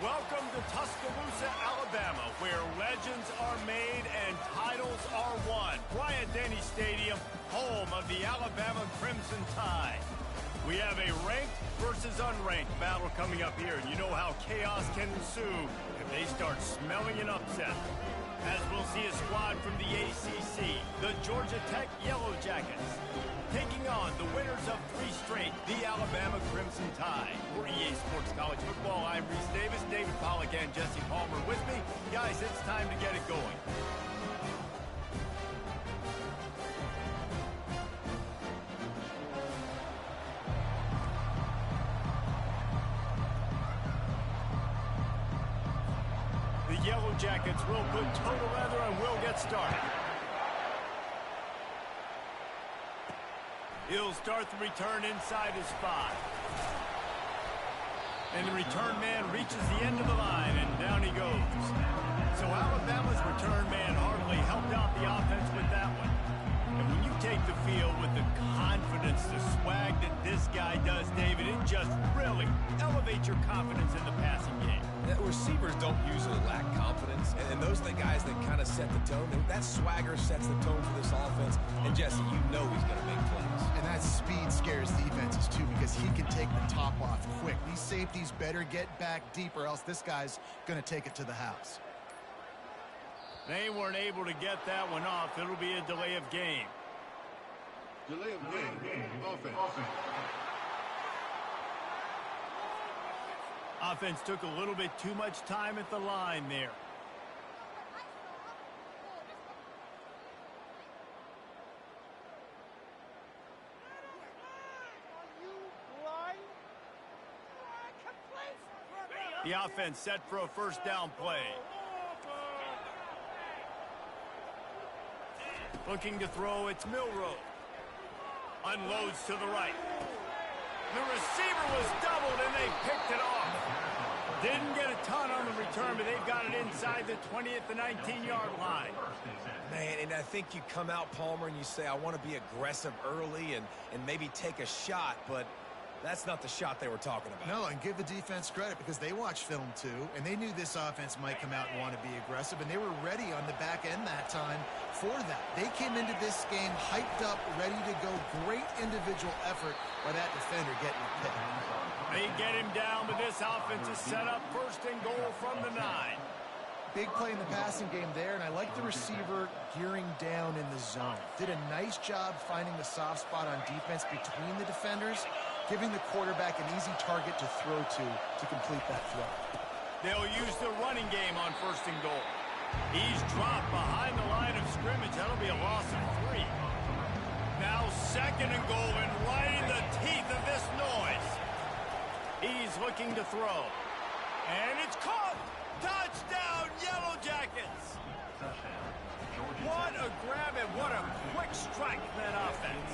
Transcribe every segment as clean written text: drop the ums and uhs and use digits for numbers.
Welcome to Tuscaloosa, Alabama, where legends are made and titles are won. Bryant-Denny Stadium, home of the Alabama Crimson Tide. We have a ranked versus unranked battle coming up here, and you know how chaos can ensue if they start smelling an upset. As we'll see a squad from the ACC, the Georgia Tech Yellow Jackets, taking on the winners of 3 straight, the Alabama Crimson Tide. For EA Sports College Football, I'm Reese Davis, David Pollack, and Jesse Palmer with me. Guys, it's time to get it going. The Yellow Jackets will put total leather and we'll get started. He'll start the return inside his 5. And the return man reaches the end of the line, and down he goes. So Alabama's return man hardly helped out the offense with that one. And when you take the field with the confidence, the swag that this guy does, David, it just really elevates your confidence in the passing game. Receivers don't usually lack confidence, and those are the guys that kind of set the tone. That swagger sets the tone for this offense, and Jesse, you know he's going to make plays. And that speed scares defenses, too, because he can take the top off quick. These safeties better get back deep, or else this guy's going to take it to the house. They weren't able to get that one off. It'll be a delay of game. Delay of game. Offense. Offense took a little bit too much time at the line there. The offense set for a first down play. Looking to throw, it's Milroe. Unloads to the right. The receiver was doubled, and they picked it off. Didn't get a ton on the return, but they've got it inside the 20 at the 19-yard line. Man, and I think you come out, Palmer, and you say, I want to be aggressive early and maybe take a shot, but that's not the shot they were talking about. No, and give the defense credit because they watched film, too, and they knew this offense might come out and want to be aggressive, and they were ready on the back end that time for that. They came into this game hyped up, ready to go. Great individual effort by that defender getting a pick. They get him down, but this offense is set up first and goal from the 9. Big play in the passing game there, and I like the receiver gearing down in the zone. Did a nice job finding the soft spot on defense between the defenders, giving the quarterback an easy target to throw to complete that throw. They'll use the running game on first and goal. He's dropped behind the line of scrimmage. That'll be a loss of 3. Now second and goal, and right in the teeth of this noise. He's looking to throw. And it's caught! Touchdown, Yellow Jackets! What a grab and what a quick strike from that offense.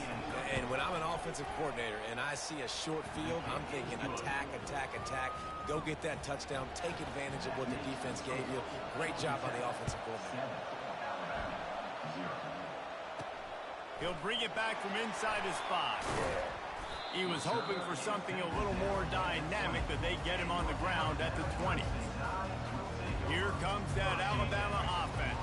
And when I'm an offensive coordinator and I see a short field, I'm thinking attack, attack, attack. Go get that touchdown. Take advantage of what the defense gave you. Great job by the offensive coordinator. He'll bring it back from inside his 5. He was hoping for something a little more dynamic, but they get him on the ground at the 20. Here comes that Alabama offense.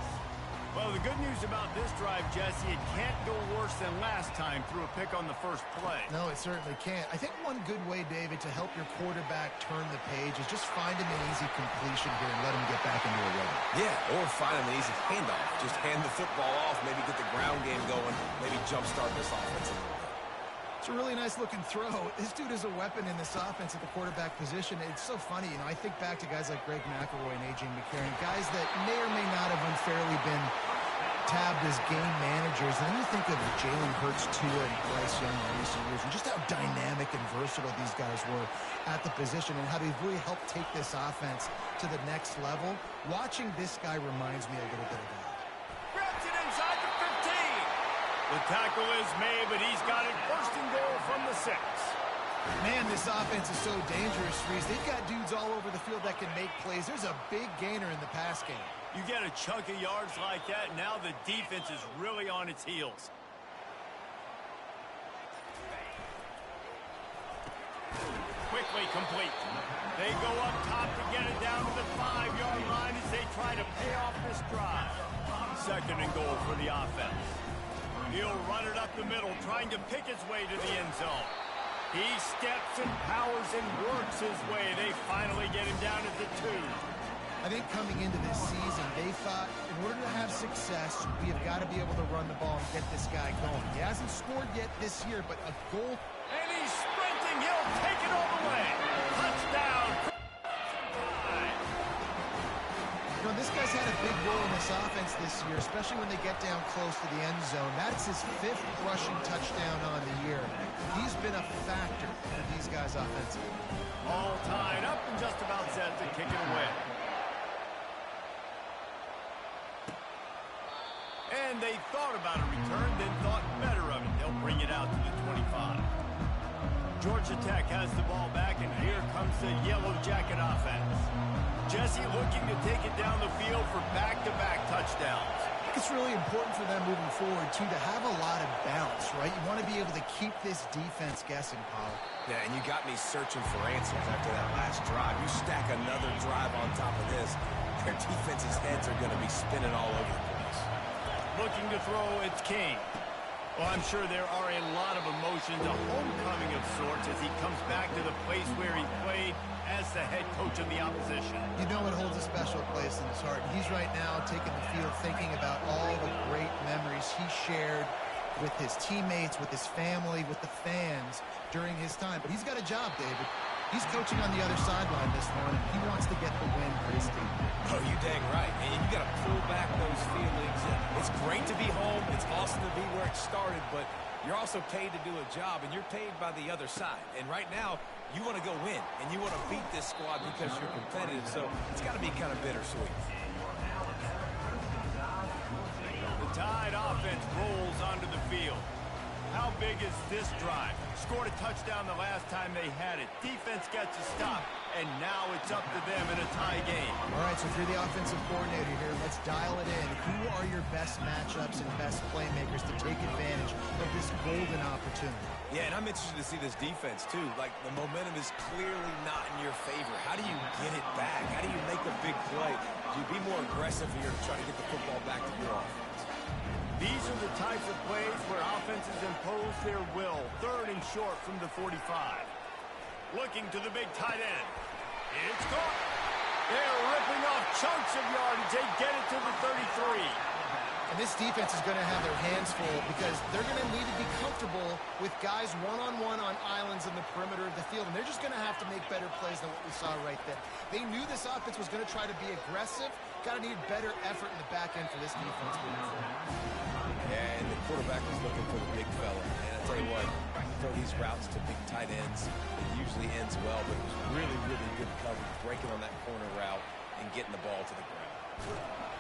Well, the good news about this drive, Jesse, it can't go worse than last time through a pick on the first play. No, it certainly can't. I think one good way, David, to help your quarterback turn the page is just find him an easy completion here and let him get back into a rhythm. Yeah, or find him an easy handoff. Just hand the football off, maybe get the ground game going, maybe jumpstart this offense a little bit. It's a really nice-looking throw. This dude is a weapon in this offense at the quarterback position. It's so funny. I think back to guys like Greg McElroy and A.J. McCarron, guys that may or may not have unfairly been tabbed as game managers. And then you think of Jalen Hurts, Tua, and Bryce Young in recent years, and just how dynamic and versatile these guys were at the position and how they've really helped take this offense to the next level. Watching this guy reminds me a little bit of that. Grabs it inside the 15. The tackle is made, but he's got it first and goal from the 6. Man, this offense is so dangerous, Reese. They've got dudes all over the field that can make plays. There's a big gainer in the pass game. You get a chunk of yards like that, now the defense is really on its heels. quickly complete. They go up top to get it down to the 5-yard line as they try to pay off this drive. 2nd and goal for the offense. He'll run it up the middle, trying to pick his way to the end zone. He steps and powers and works his way. They finally get him down at the 2. I think coming into this season, they thought in order to have success, we have got to be able to run the ball and get this guy going. He hasn't scored yet this year, but a goal. And he's sprinting. He'll take it all the way. Touchdown. You know, this guy's had a big role in this offense this year, especially when they get down close to the end zone. That's his 5th rushing touchdown on the year. He's been a factor for these guys offensively. All tied up and just about set to kick it away. And they thought about a return, then thought better of it. They'll bring it out to the 25. Georgia Tech has the ball back, and here comes the Yellow Jacket offense. Jesse looking to take it down the field for back-to-back touchdowns. It's really important for them moving forward, too, to have a lot of bounce, right? You want to be able to keep this defense guessing, Paul. Yeah, and you got me searching for answers after that last drive. You stack another drive on top of this, their defense's heads are going to be spinning all over the place. Looking to throw, it's King. Well, I'm sure there are a lot of emotions, a homecoming of sorts, as he comes back to the place where he played as the head coach of the opposition. You know it holds a special place in his heart. He's right now taking the field thinking about all the great memories he shared with his teammates, with his family, with the fans during his time. But he's got a job, David. He's coaching on the other sideline this morning. He wants to get the win for his team. Oh, you dang right. And you got to pull back those feelings. It's great to be home. It's awesome to be where it started, but you're also paid to do a job, and you're paid by the other side. And right now, you want to go win, and you want to beat this squad because you're competitive, so it's got to be kind of bittersweet. The Tide offense rolls onto the field. How big is this drive? Scored a touchdown the last time they had it. Defense gets a stop, and now it's up to them in a tie game. All right, so if you're the offensive coordinator here, let's dial it in. Who are your best matchups and best playmakers to take advantage of this golden opportunity? Yeah, and I'm interested to see this defense, too. Like, the momentum is clearly not in your favor. How do you get it back? How do you make a big play? Do you be more aggressive here to try to get the football back to your offense? These are the types of plays where offenses impose their will. 3rd and short from the 45. Looking to the big tight end. It's caught. They're ripping off chunks of yardage. They get it to the 33. And this defense is going to have their hands full because they're going to need to be comfortable with guys one-on-one on islands in the perimeter of the field. And they're just going to have to make better plays than what we saw right there. They knew this offense was going to try to be aggressive. Got to need better effort in the back end for this defense moving forward. Yeah, and the quarterback was looking for the big fella. And I tell you what, throw these routes to big tight ends, it usually ends well, but it was really, really good coverage, breaking on that corner route and getting the ball to the ground.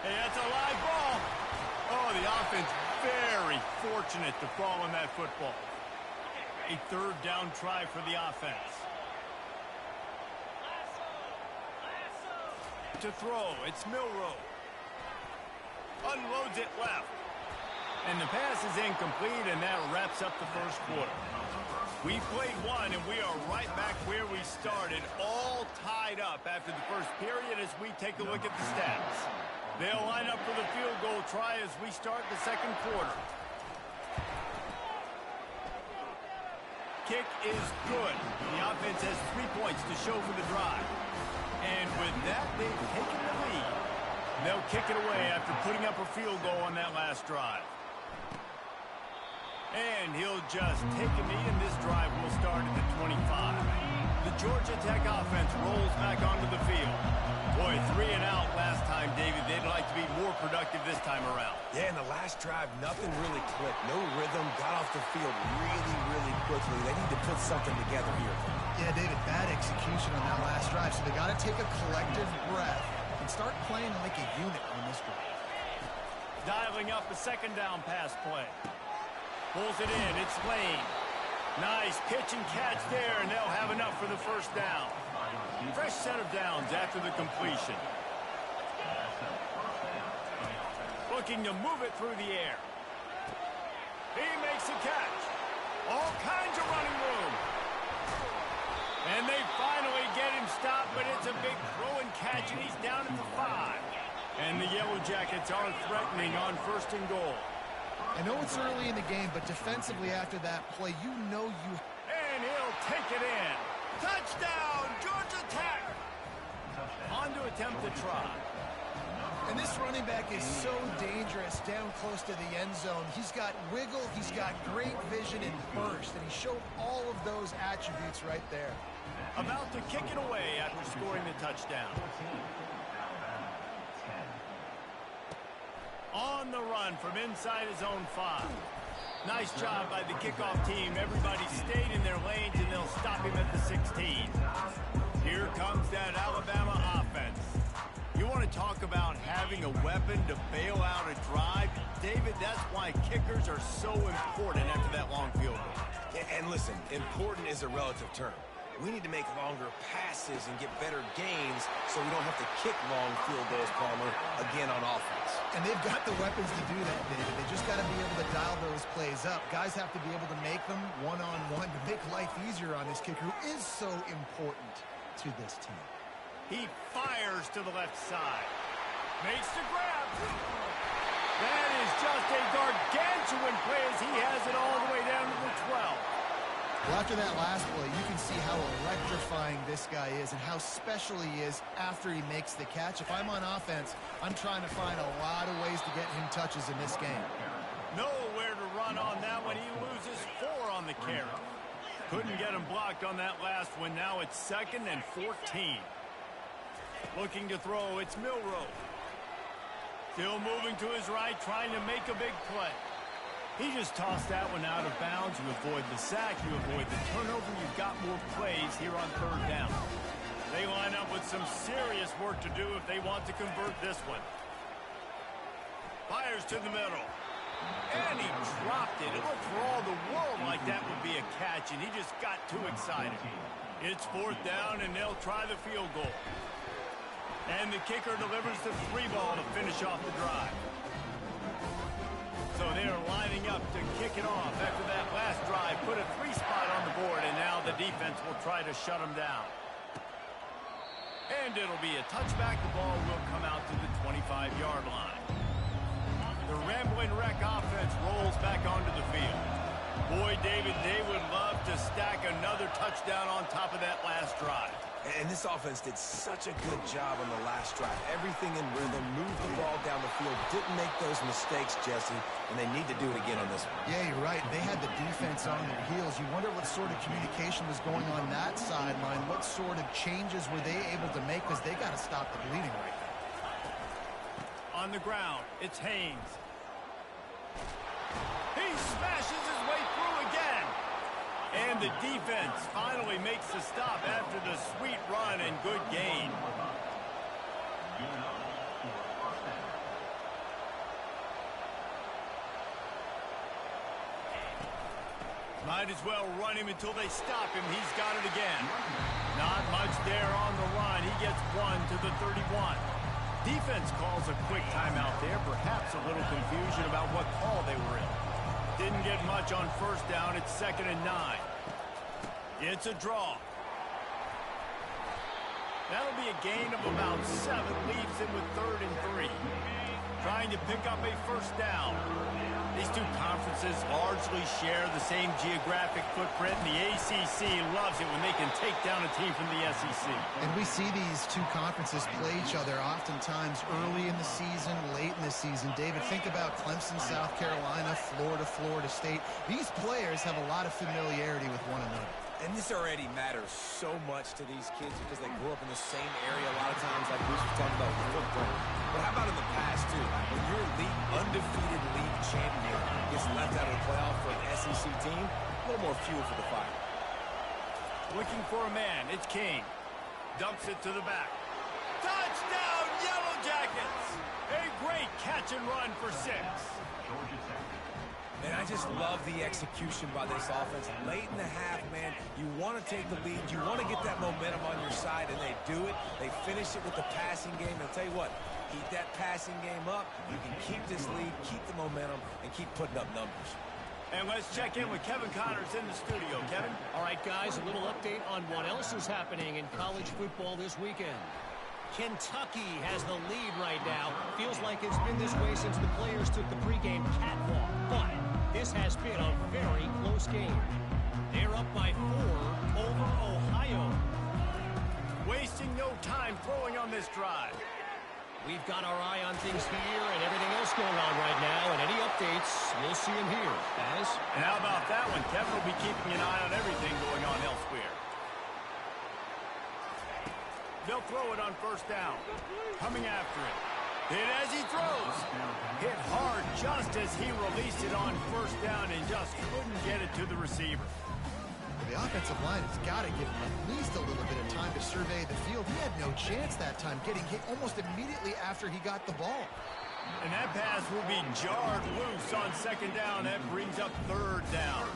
Hey, that's a live ball. Oh, the offense very fortunate to fall on that football. A 3rd down try for the offense. To throw, it's Milroe. Unloads it left. And the pass is incomplete, and that wraps up the first quarter. We played one, and we are right back where we started, all tied up after the first period as we take a look at the stats. They'll line up for the field goal try as we start the 2nd quarter. Kick is good. The offense has 3 points to show for the drive. And with that, they've taken the lead. They'll kick it away after putting up a field goal on that last drive. And he'll just take a knee, and this drive will start at the 25. The Georgia Tech offense rolls back onto the field. Boy, 3 and out last time, David. They'd like to be more productive this time around. Yeah, in the last drive, nothing really clicked. No rhythm, got off the field really, really quickly. They need to put something together here. Yeah, David, bad execution on that last drive, so they got to take a collective breath and start playing like a unit on this drive. Dialing up a 2nd down pass play. Pulls it in. It's Lane. Nice pitch and catch there, and they'll have enough for the 1st down. Fresh set of downs after the completion. Looking to move it through the air. He makes a catch. All kinds of running room. And they finally get him stopped, but it's a big throw and catch, and he's down at the 5. And the Yellow Jackets are threatening on 1st and goal. I know it's early in the game, but defensively after that play, you know you... And he'll take it in. Touchdown, Georgia Tech! On to attempt the try. And this running back is so dangerous down close to the end zone. He's got wiggle, he's got great vision and burst, and he showed all of those attributes right there. About to kick it away after scoring the touchdown. On the run from inside his own 5. Nice job by the kickoff team. Everybody stayed in their lanes, and they'll stop him at the 16. Here comes that Alabama offense. You want to talk about having a weapon to bail out a drive? David, that's why kickers are so important after that long field goal. And listen, important is a relative term. We need to make longer passes and get better gains so we don't have to kick long field goals, Palmer, again on offense. And they've got the weapons to do that, David. They just got to be able to dial those plays up. Guys have to be able to make them one-on-one to make life easier on this kicker, who is so important to this team. He fires to the left side. Makes the grab. That is just a gargantuan play as he has it all the way down to the 12. Well, after that last play, you can see how electrifying this guy is and how special he is after he makes the catch. If I'm on offense, I'm trying to find a lot of ways to get him touches in this game. Nowhere to run on that one. He loses 4 on the carry. Couldn't get him blocked on that last one. Now it's 2nd and 14. Looking to throw, it's Milroe. Still moving to his right, trying to make a big play. He just tossed that one out of bounds. You avoid the sack, you avoid the turnover. You've got more plays here on 3rd down. They line up with some serious work to do if they want to convert this one. Fires to the middle. And he dropped it. It looked for all the world like that would be a catch, and he just got too excited. It's 4th down, and they'll try the field goal. And the kicker delivers the 3 ball to finish off the drive. So they're lining up to kick it off after that last drive. Put a 3 spot on the board, and now the defense will try to shut them down. And it'll be a touchback. The ball will come out to the 25-yard line. The Rambling Wreck offense rolls back onto the field. Boy, David, they would love to stack another touchdown on top of that last drive. And this offense did such a good job on the last drive. Everything in rhythm, moved the ball down the field, didn't make those mistakes, Jesse, and they need to do it again on this one. Yeah, you're right. They had the defense on their heels. You wonder what sort of communication was going on that sideline. What sort of changes were they able to make, because they got to stop the bleeding right now. On the ground, it's Haynes. He smashes his way through again. And the defense finally makes the stop after the sweet run and good gain. Might as well run him until they stop him. He's got it again. Not much there on the run. He gets 1 to the 31. Defense calls a quick timeout there. Perhaps a little confusion about what call they were in. Didn't get much on 1st down. It's 2nd and 9. It's a draw. That'll be a gain of about 7. Leaves him with 3rd and 3. Trying to pick up a 1st down. These two conferences largely share the same geographic footprint, and the ACC loves it when they can take down a team from the SEC. And we see these two conferences play each other oftentimes early in the season, late in the season. David, think about Clemson, South Carolina, Florida, Florida State. These players have a lot of familiarity with one another. And this already matters so much to these kids because they grew up in the same area a lot of times, like Bruce was talking about with football. But how about in the past, too? When your undefeated league champion gets left out of the playoff for an SEC team, a little more fuel for the fire. Looking for a man. It's King. Dumps it to the back. Touchdown, Yellow Jackets! A great catch and run for 6. And I just love the execution by this offense. Late in the half, man, you want to take the lead. You want to get that momentum on your side, and they do it. They finish it with the passing game. And I'll tell you what, keep that passing game up. You can keep this lead, keep the momentum, and keep putting up numbers. And And let's check in with Kevin Connors in the studio. Kevin? All right, guys, a little update on what else is happening in college football this weekend. Kentucky has the lead right now. Feels like it's been this way since the players took the pregame catwalk. But this has been a very close game. They're up by 4 over Ohio. Wasting no time throwing on this drive. We've got our eye on things here and everything else going on right now. And any updates, you'll see them here. As? And how about that one? Kevin will be keeping an eye on everything going on elsewhere. They'll throw it on first down. Coming after it. Hit as he throws. Hit hard just as he released it on first down and just couldn't get it to the receiver. The offensive line has got to give him at least a little bit of time to survey the field. He had no chance that time, getting hit almost immediately after he got the ball. And that pass will be jarred loose on second down. That brings up third down.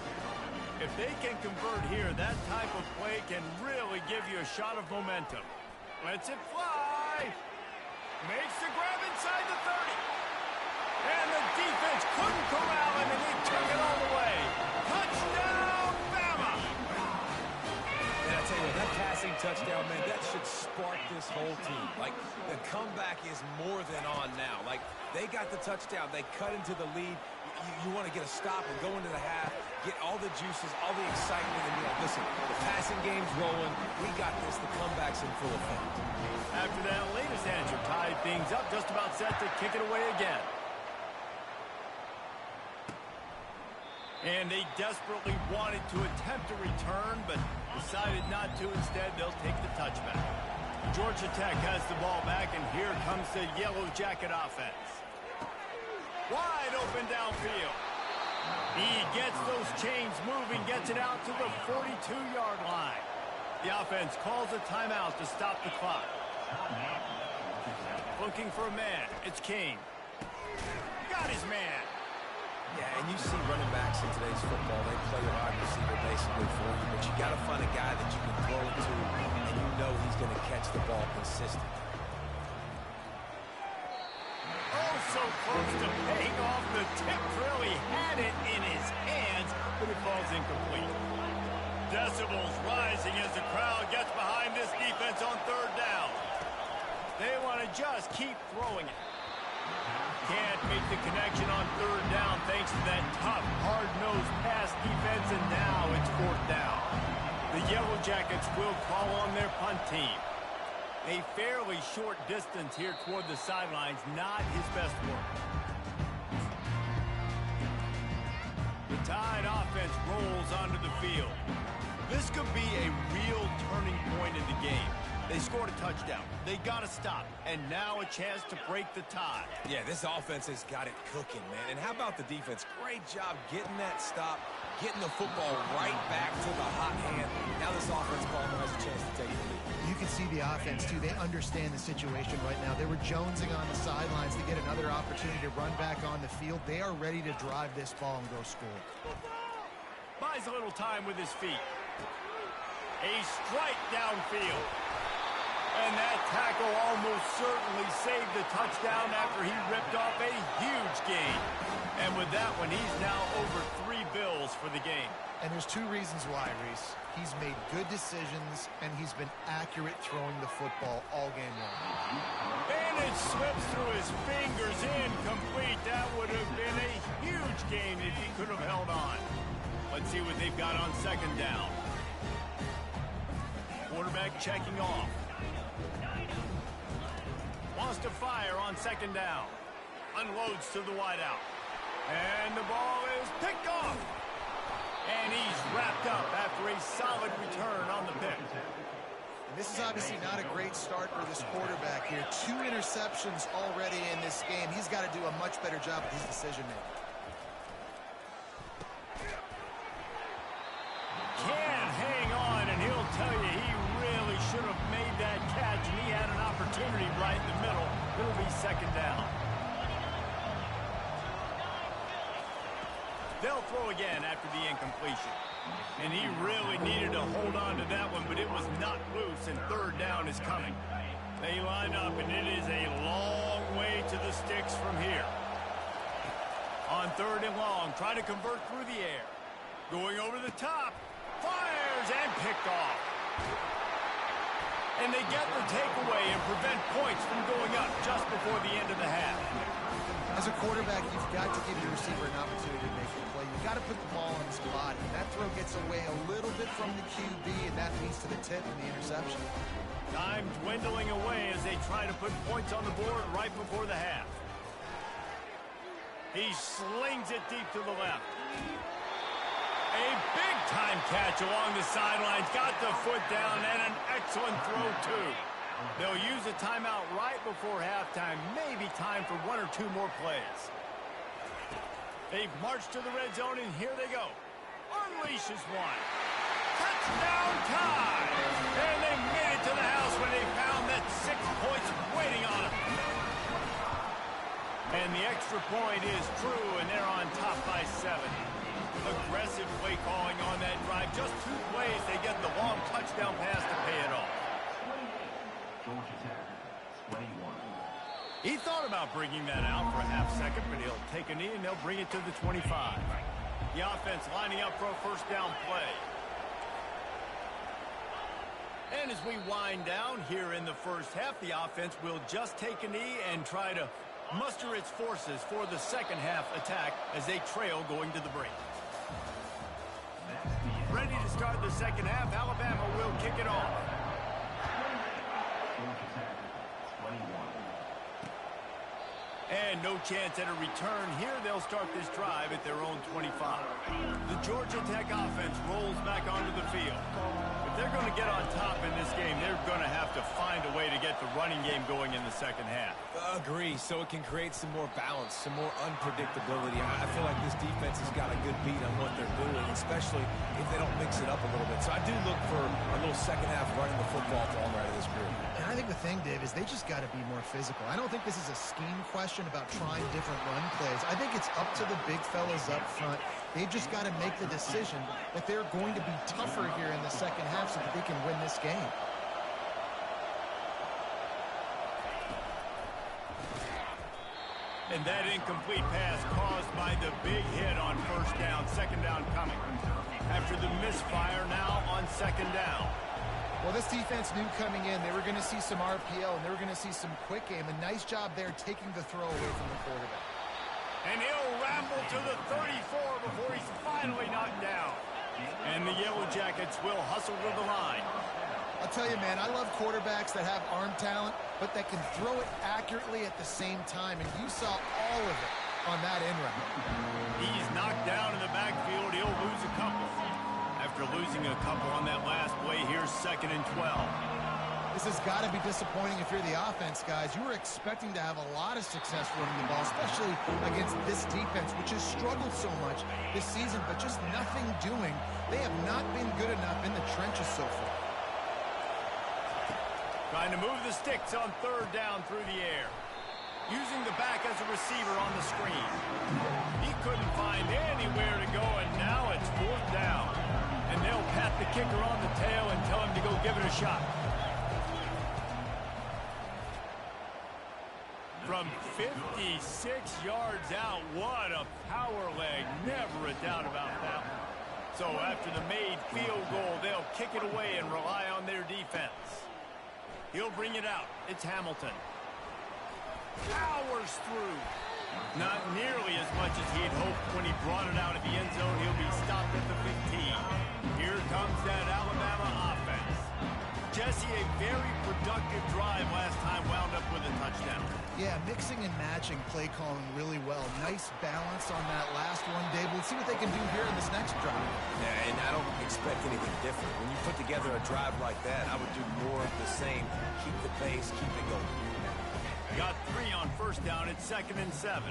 If they can convert here, that type of play can really give you a shot of momentum. Lets it fly. Makes the grab inside the 30. And the defense couldn't corral him, and he took it all the way. Touchdown, Bama! And I tell you, that passing touchdown, man, that should spark this whole team. Like, the comeback is more than on now. Like, they got the touchdown. They cut into the lead. You want to get a stop and go into the half, get all the juices, all the excitement, and be like, listen, the passing game's rolling. We got this. The comeback's in full effect. After that latest answer tied things up, just about set to kick it away again. And they desperately wanted to attempt a return, but decided not to. Instead, they'll take the touchback. Georgia Tech has the ball back, and here comes the Yellow Jacket offense. Wide open downfield. He gets those chains moving, gets it out to the 42-yard line. The offense calls a timeout to stop the clock. Looking for a man. It's King. Got his man. Yeah, and you see running backs in today's football, they play a wide receiver basically for you, but you got to find a guy that you can throw it to, and you know he's going to catch the ball consistently. Oh, so close to paying off the tip drill. He had it in his hands, but it falls incomplete. Decibels rising as the crowd gets behind this defense on third down. They want to just keep throwing it. Can't make the connection on third down thanks to that tough, hard-nosed pass defense, and now it's fourth down. The Yellow Jackets will call on their punt team. A fairly short distance here toward the sidelines, not his best work. The Tide offense rolls onto the field. This could be a real turning point in the game. They scored a touchdown. They got to stop. And now a chance to break the tie. Yeah, this offense has got it cooking, man. And how about the defense? Great job getting that stop, getting the football right back to the hot hand. Now this offense probably has a chance to take the lead. You can see the offense, too. They understand the situation right now. They were jonesing on the sidelines to get another opportunity to run back on the field. They are ready to drive this ball and go score. Buys a little time with his feet. A strike downfield. And that tackle almost certainly saved the touchdown after he ripped off a huge gain. And with that one, he's now over 3 bills for the game. And there's 2 reasons why, Reese. He's made good decisions, and he's been accurate throwing the football all game long. And it slips through his fingers, incomplete. That would have been a huge gain if he could have held on. Let's see what they've got on second down. Quarterback checking off. Wants to fire on second down. Unloads to the wideout. And the ball is picked off. And he's wrapped up after a solid return on the pick. And this is obviously not a great start for this quarterback here. 2 interceptions already in this game. He's got to do a much better job with his decision-making. Can hang on, and he'll tell you he really should have made that catch, and he had an opportunity right in the middle. It'll be second down. They'll throw again after the incompletion. And he really needed to hold on to that one, but it was not loose, and third down is coming. They line up, and it is a long way to the sticks from here. On 3rd and long, trying to convert through the air. Going over the top. Fires and picked off. And they get the takeaway and prevent points from going up just before the end of the half. As a quarterback, you've got to give your receiver an opportunity to make a play. You've got to put the ball on his body. That throw gets away a little bit from the QB, and that leads to the tip and the interception. Time dwindling away as they try to put points on the board right before the half. He slings it deep to the left. A big-time catch along the sidelines. Got the foot down and an excellent throw, too. They'll use a timeout right before halftime. Maybe time for 1 or 2 more plays. They've marched to the red zone, and here they go. Unleashes one. Touchdown time! And they made it to the house when they found that 6 points waiting on them. And the extra point is true, and they're on top by 7. Aggressive play calling on that drive. Just 2 plays, they get the long touchdown pass to pay it off. He thought about bringing that out for a half second, but he'll take a knee and they'll bring it to the 25. The offense lining up for a first down play. And as we wind down here in the first half, the offense will just take a knee and try to muster its forces for the second half attack as they trail going to the break. Ready to start the second half, Alabama will kick it off. And no chance at a return here. They'll start this drive at their own 25. The Georgia Tech offense rolls back onto the field. If they're going to get on top in this game, they're going to have to find a way to get the running game going in the second half. Agree, so it can create some more balance, some more unpredictability. I feel like this defense has got a good beat on what they're doing, especially if they don't mix it up a little bit. So I do look for a little second half running the football form out of this group. And I think the thing, Dave, is they just got to be more physical. I don't think this is a scheme question about trying different run plays. I think it's up to the big fellas up front. They've just got to make the decision that they're going to be tougher here in the second half so that they can win this game. And that incomplete pass caused by the big hit on first down. Second down coming. After the misfire, now on second down. Well, this defense knew coming in they were going to see some RPO and they were going to see some quick game. A nice job there taking the throw away from the quarterback. And he'll ramble to the 34 before he's finally knocked down. And the Yellow Jackets will hustle to the line. I'll tell you, man, I love quarterbacks that have arm talent, but that can throw it accurately at the same time. And you saw all of it on that end route. He's knocked down in the backfield. He'll lose a couple. After losing a couple on that last play, here's 2nd and 12. This has got to be disappointing if you're the offense, guys. You were expecting to have a lot of success running the ball, especially against this defense, which has struggled so much this season, but just nothing doing. They have not been good enough in the trenches so far. Trying to move the sticks on 3rd down through the air. Using the back as a receiver on the screen. He couldn't find anywhere to go, and now it's 4th down. And they'll pat the kicker on the tail and tell him to go give it a shot. From 56 yards out, what a power leg. Never a doubt about that one. So after the made field goal, they'll kick it away and rely on their defense. He'll bring it out. It's Hamilton. Powers through. Not nearly as much as he'd hoped when he brought it out of the end zone. He'll be stopped at the 15. Here comes that Alabama offense. Jesse, a very productive drive last time, wound up with a touchdown. Yeah, mixing and matching play calling really well. Nice balance on that last one, Dave. We'll see what they can do here in this next drive. Yeah, and I don't expect anything different. When you put together a drive like that, I would do more of the same. Keep the pace, keep it going. Got 3 on first down. It's 2nd and 7.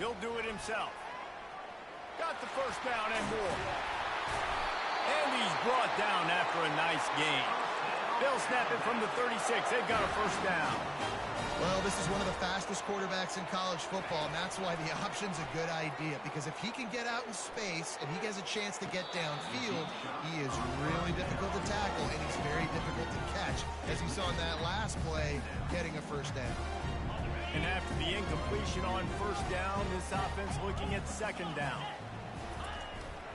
He'll do it himself. Got the first down and more. And he's brought down after a nice gain. They'll snap it from the 36. They've got a first down. Well, this is one of the fastest quarterbacks in college football, and that's why the option's a good idea. Because if he can get out in space and he gets a chance to get downfield, he is really difficult to tackle, and he's very difficult to catch. As you saw in that last play, getting a first down. And after the incompletion on first down, this offense looking at second down.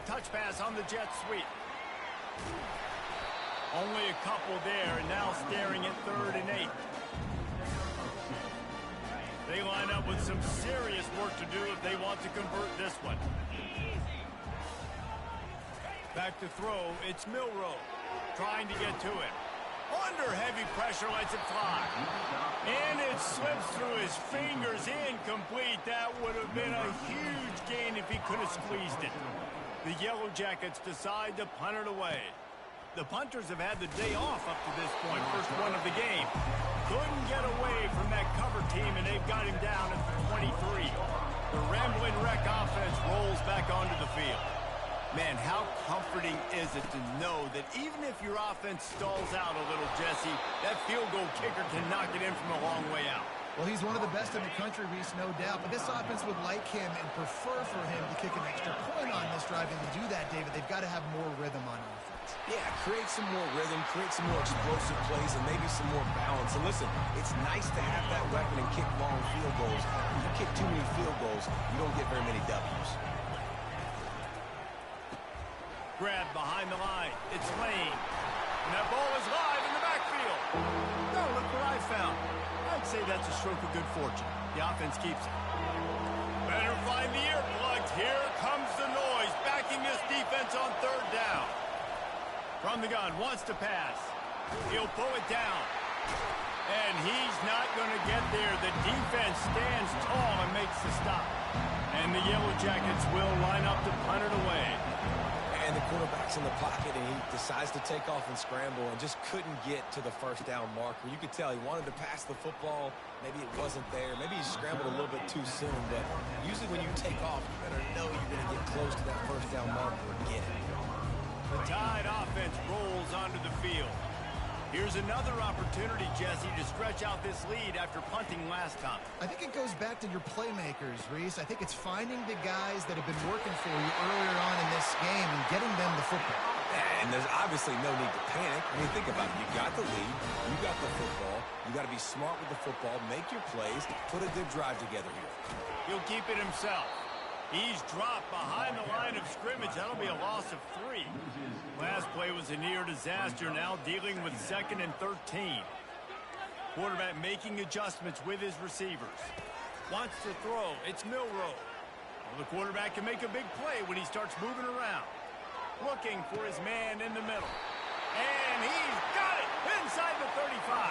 Touch pass on the jet sweep. Only a couple there, and now staring at 3rd and 8. They line up with some serious work to do if they want to convert this one. Back to throw, it's Milroe trying to get to it. Under heavy pressure, lets it fly. And it slips through his fingers, incomplete. That would have been a huge gain if he could have squeezed it. The Yellow Jackets decide to punt it away. The punters have had the day off up to this point, first one of the game. Couldn't get away from that cover team, and they've got him down at the 23. The Rambling Wreck offense rolls back onto the field. Man, how comforting is it to know that even if your offense stalls out a little, Jesse, that field goal kicker can knock it in from a long way out. Well, he's one of the best in the country, Reese, no doubt. But this offense would like him and prefer for him to kick an extra point on this drive. And to do that, David, they've got to have more rhythm on offense. Yeah, create some more rhythm, create some more explosive plays, and maybe some more balance. And listen, it's nice to have that weapon and kick long field goals. When you kick too many field goals, you don't get very many W's. Grab behind the line. It's Lane. And that ball is live in the backfield. Oh, look what I found. I'd say that's a stroke of good fortune. The offense keeps it. Better find the earplugs. Here comes the noise, backing this defense on 3rd down. From the gun, wants to pass. He'll pull it down. And he's not going to get there. The defense stands tall and makes the stop. And the Yellow Jackets will line up to punt it away. And the quarterback's in the pocket, and he decides to take off and scramble and just couldn't get to the first down marker. You could tell he wanted to pass the football. Maybe it wasn't there. Maybe he scrambled a little bit too soon. But usually when you take off, you better know you're going to get close to that first down marker and get it. The Tide offense rolls onto the field. Here's another opportunity, Jesse, to stretch out this lead after punting last time. I think it goes back to your playmakers, Reese. I think it's finding the guys that have been working for you earlier on in this game and getting them the football. And there's obviously no need to panic. I mean, think about it. You got the lead. You got the football. You got to be smart with the football, make your plays, put a good drive together here. He'll keep it himself. He's dropped behind the line of scrimmage. That'll be a loss of 3. Last play was a near disaster, now dealing with 2nd and 13. Quarterback making adjustments with his receivers. Wants to throw. It's Milroe. Well, the quarterback can make a big play when he starts moving around. Looking for his man in the middle. And he's got it inside the 35.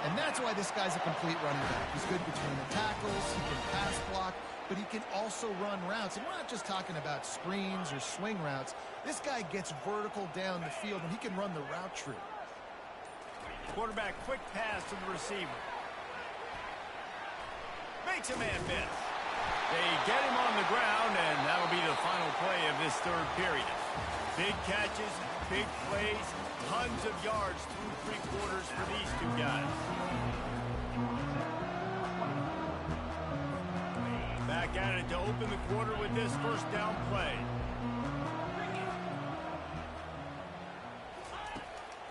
And that's why this guy's a complete running back. He's good between the tackles, he can pass block, but he can also run routes. And we're not just talking about screens or swing routes. This guy gets vertical down the field, and he can run the route tree. Quarterback quick pass to the receiver. Makes a man miss. They get him on the ground, and that'll be the final play of this 3rd period. Big catches, big plays, tons of yards through 3 quarters for these 2 guys. Back at it to open the quarter with this first down play.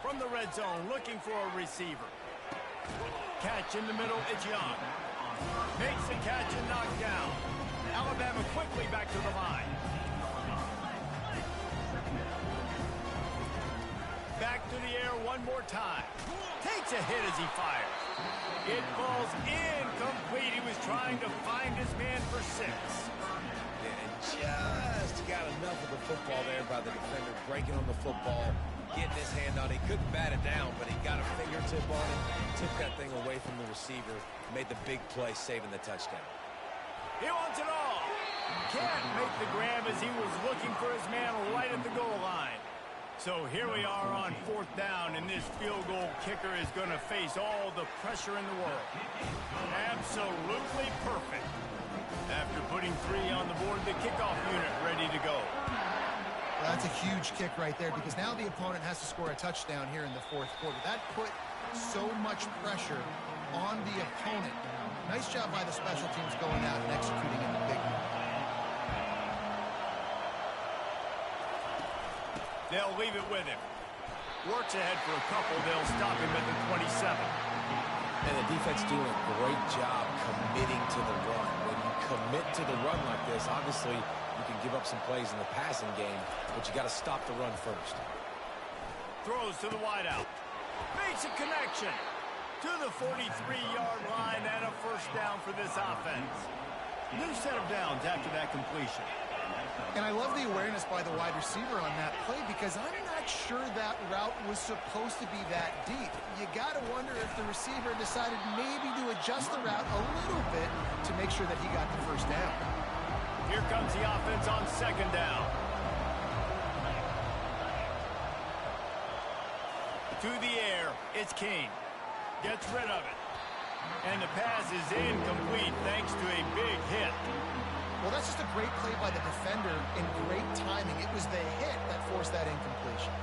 From the red zone, looking for a receiver. Catch in the middle, it's Young. Makes the catch and knocked down. Alabama quickly back to the line. Back to the air one more time. Takes a hit as he fires. It falls incomplete. He was trying to find his man for 6. And just got enough of the football there by the defender, breaking on the football, getting his hand on it. He couldn't bat it down, but he got a fingertip on it, took that thing away from the receiver, made the big play, saving the touchdown. He wants it all. Can't make the grab as he was looking for his man right at the goal line. So here we are on 4th down, and this field goal kicker is going to face all the pressure in the world. Absolutely perfect. After putting 3 on the board, the kickoff unit ready to go. Well, that's a huge kick right there, because now the opponent has to score a touchdown here in the 4th quarter. That put so much pressure on the opponent. Nice job by the special teams going out and executing in the big one. They'll leave it with him. Works ahead for a couple. They'll stop him at the 27. And the defense doing a great job committing to the run. When you commit to the run like this, obviously you can give up some plays in the passing game, but you got to stop the run first. Throws to the wideout. Makes a connection to the 43-yard line and a first down for this offense. New set of downs after that completion. And I love the awareness by the wide receiver on that play because I'm not sure that route was supposed to be that deep. You got to wonder if the receiver decided maybe to adjust the route a little bit to make sure that he got the first down. Here comes the offense on second down. To the air, it's King. Gets rid of it. And the pass is incomplete thanks to a big hit. Well, that's just a great play by the defender and great timing. It was the hit that forced that incompletion.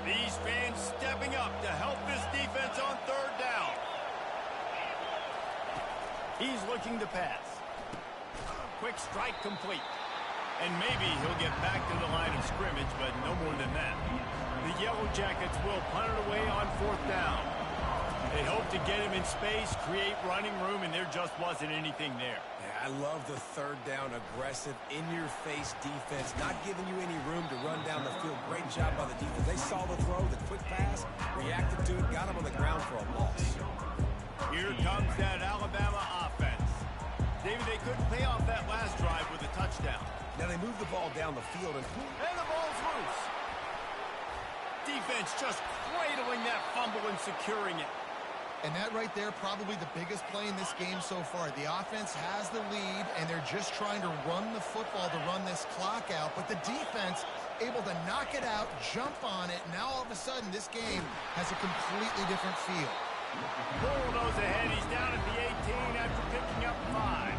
These fans stepping up to help this defense on third down. He's looking to pass. Quick strike complete. And maybe he'll get back to the line of scrimmage, but no more than that. The Yellow Jackets will punt it away on fourth down. They hope to get him in space, create running room, and there just wasn't anything there. Yeah, I love the third down, aggressive, in-your-face defense, not giving you any room to run down the field. Great job by the defense. They saw the throw, the quick pass, reacted to it, got him on the ground for a loss. Here comes that Alabama offense. David, they couldn't pay off that last drive with a touchdown. Now they move the ball down the field, and the ball's loose. Defense just cradling that fumble and securing it. And that right there, probably the biggest play in this game so far. The offense has the lead, and they're just trying to run the football to run this clock out. But the defense able to knock it out, jump on it. Now all of a sudden, this game has a completely different feel. Bull knows ahead. He's down at the 18 after picking up 5.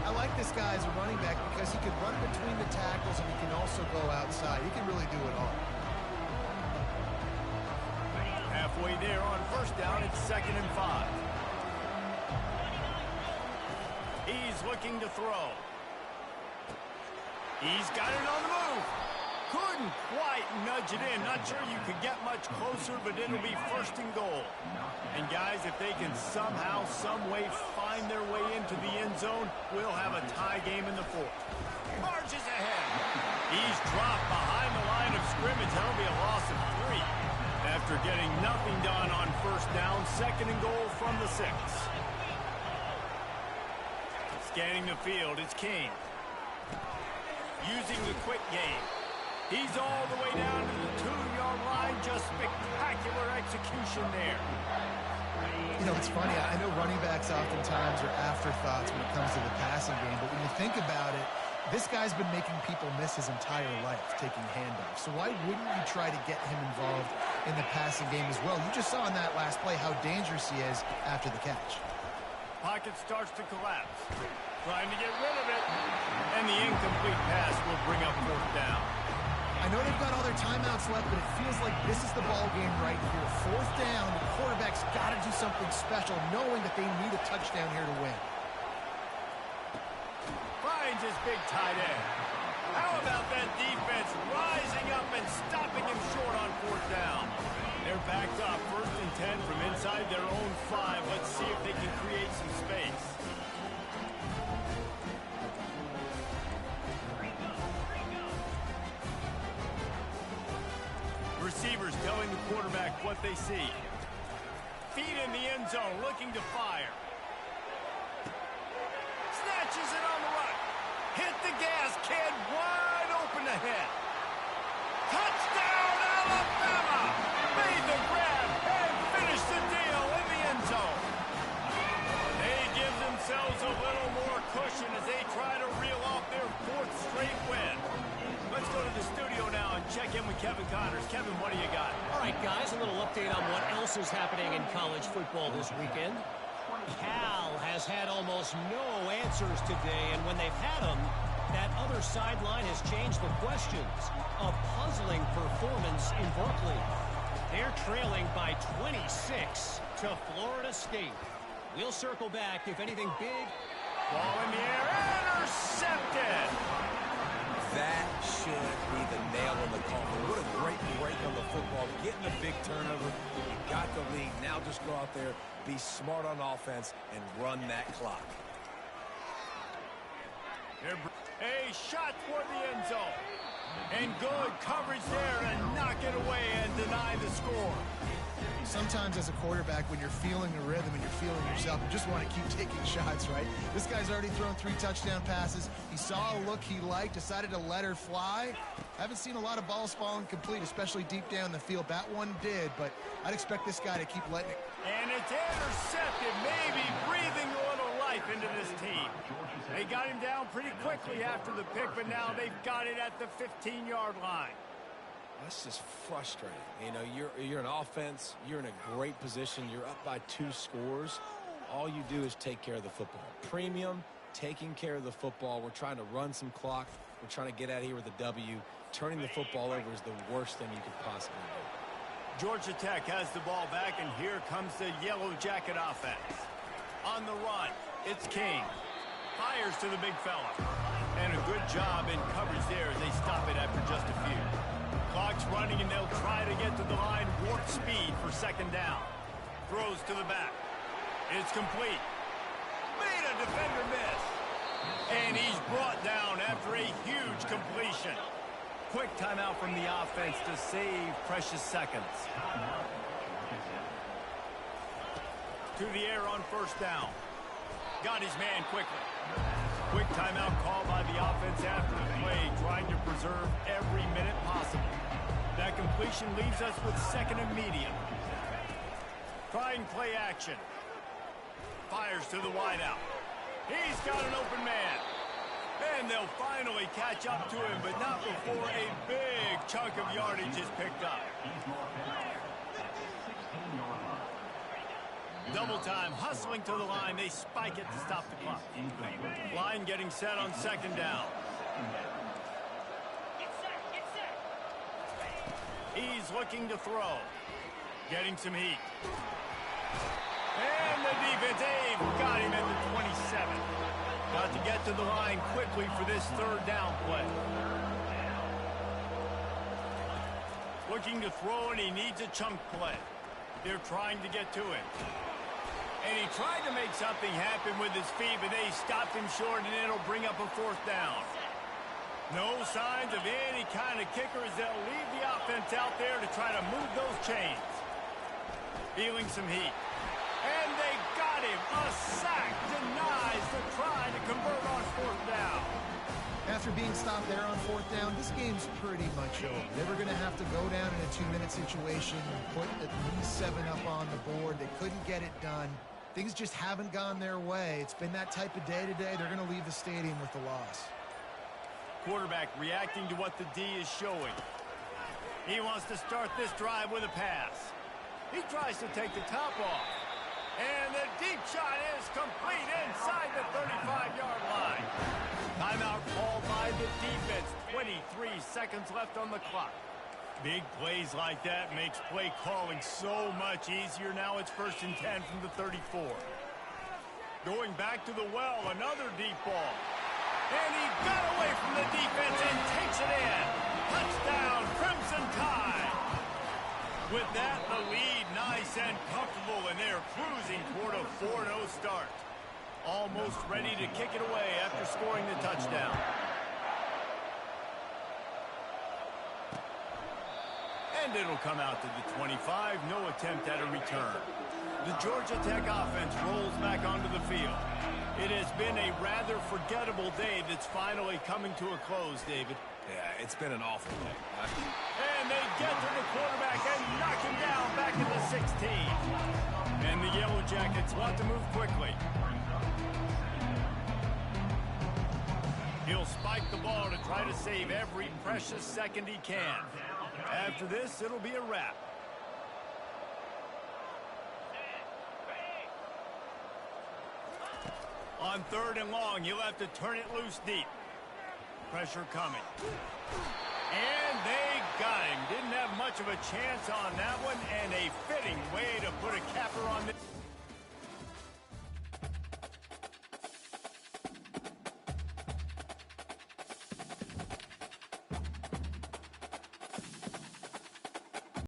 I like this guy as a running back because he can run between the tackles and he can also go outside. He can really do it all. Halfway there on first down, it's 2nd and 5. He's looking to throw. He's got it on the move. Couldn't quite nudge it in. Not sure you could get much closer, but it'll be 1st and goal. And guys, if they can somehow, some way find their way into the end zone, we'll have a tie game in the 4th. Marches ahead. He's dropped behind the line of scrimmage. That'll be a loss of 3. After getting nothing done on first down, 2nd and goal from the 6. Scanning the field, it's King. Using the quick game. He's all the way down to the 2-yard line. Just spectacular execution there. You know, it's funny. I know running backs oftentimes are afterthoughts when it comes to the passing game, but when you think about it, this guy's been making people miss his entire life taking handoffs. So why wouldn't you try to get him involved in the passing game as well? You just saw in that last play how dangerous he is after the catch. Pocket starts to collapse. Trying to get rid of it. And the incomplete pass will bring up 4th down. I know they've got all their timeouts left, but it feels like this is the ball game right here. 4th down, the quarterback's got to do something special, knowing that they need a touchdown here to win. Finds his big tight end. How about that defense rising up and stopping him short on 4th down? They're backed up, 1st and 10 from inside their own 5. Let's see if they can create some space. Receivers telling the quarterback what they see. Feet in the end zone, looking to fire. Snatches it on the run. Hit the gas, kid, wide open ahead. Touchdown, Alabama! Made the grab and finished the deal in the end zone. They give themselves a little more cushion as they try to reel off their 4th straight win. Let's go to the studio now and check in with Kevin Connors. Kevin, what do you got? All right, guys, a little update on what else is happening in college football this weekend. Cal has had almost no answers today, and when they've had them, that other sideline has changed the questions. A puzzling performance in Berkeley. They're trailing by 26 to Florida State. We'll circle back if anything big. Ball in the air, intercepted. That should be the nail in the coffin. What a great break on the football. Getting a big turnover. You got the lead. Now just go out there, be smart on offense, and run that clock. A shot toward the end zone. And good coverage there and knock it away and deny the score. Sometimes as a quarterback, when you're feeling the rhythm and you're feeling yourself, you just want to keep taking shots, right? This guy's already thrown 3 touchdown passes. He saw a look he liked, decided to let her fly. Haven't seen a lot of balls falling complete, especially deep down the field. That one did, but I'd expect this guy to keep letting it. And it's intercepted, maybe breathing a little life into this team. They got him down pretty quickly after the pick, but now they've got it at the 15-yard line. That's just frustrating. You know, you're an offense. You're in a great position. You're up by 2 scores. All you do is take care of the football. Premium, taking care of the football. We're trying to run some clock. We're trying to get out of here with a W. Turning the football over is the worst thing you could possibly do. Georgia Tech has the ball back, and here comes the Yellow Jacket offense. On the run, it's King. Fires to the big fella. And a good job in coverage there as they stop it after just a few. Clock's running, and they'll try to get to the line warp speed for second down. Throws to the back. It's complete. Made a defender miss. And he's brought down after a huge completion. Quick timeout from the offense to save precious seconds. To the air on first down. Got his man quickly. Quick timeout called by the offense after the play, trying to preserve every minute possible. That completion leaves us with second and medium. Trying play action. Fires to the wideout. He's got an open man. And they'll finally catch up to him, but not before a big chunk of yardage is picked up. Double time, hustling to the line. They spike it to stop the clock. Line getting set on second down. He's looking to throw. Getting some heat. And the defense, they've got him at the 27. Got to get to the line quickly for this third down play. Looking to throw, and he needs a chunk play. They're trying to get to him. And he tried to make something happen with his feet, but they stopped him short, and it'll bring up a fourth down. No signs of any kind of kicker as they'll leave the offense out there to try to move those chains. Feeling some heat. And they got him. A sack denies the try to convert on fourth down. After being stopped there on fourth down, this game's pretty much over. They were going to have to go down in a 2-minute situation and put at least 7 up on the board. They couldn't get it done. Things just haven't gone their way. It's been that type of day today. They're going to leave the stadium with the loss. Quarterback reacting to what the D is showing. He wants to start this drive with a pass. He tries to take the top off. And the deep shot is complete inside the 35-yard line. Timeout called by the defense. 23 seconds left on the clock. Big plays like that makes play calling so much easier. Now it's 1st and 10 from the 34. Going back to the well, another deep ball. And he got away from the defense and takes it in. Touchdown, Crimson Tide. With that, the lead nice and comfortable, and they're cruising toward a 4-0 start. Almost ready to kick it away after scoring the touchdown. And it'll come out to the 25. No attempt at a return. The Georgia Tech offense rolls back onto the field. It has been a rather forgettable day that's finally coming to a close, David. Yeah, it's been an awful day. And they get to the quarterback and knock him down back at the 16. And the Yellow Jackets want to move quickly. He'll spike the ball to try to save every precious second he can. After this, it'll be a wrap. On 3rd and long, he'll have to turn it loose deep. Pressure coming. And they got him. Didn't have much of a chance on that one, and a fitting way to put a capper on this.